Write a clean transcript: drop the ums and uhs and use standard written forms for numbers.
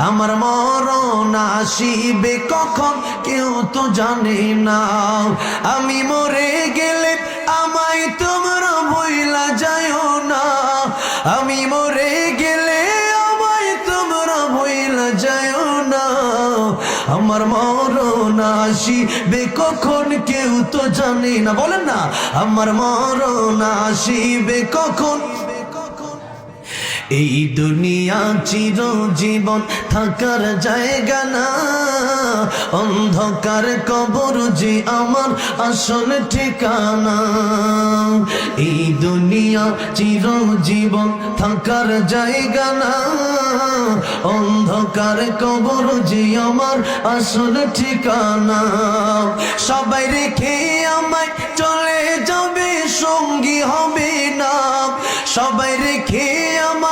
আমার মরণ আসিবে কখন কেউ তো জানে না। আমি মরে গেলে আমায় তোমরা ভুইলা যায়ও না। আমি মরে গেলে আমায় তোমরা ভুইলা যায়ও না। আমার মরণ আসিবে কখন কেউ তো জানে না। বলেন না, আমার মরণ আসিবে কখন। এই দুনিয়া চিরজীবন থাকার জায়গা না, অন্ধকার কবর যে আমার আসল ঠিকানা। এই দুনিয়া চিরজীবন থাকার জায়গা না, অন্ধকার কবর যে আমার আসল ঠিকানা। সবাই রেখে আমায় চলে যাবে, সঙ্গী হবে না। সবাই রেখে আমায়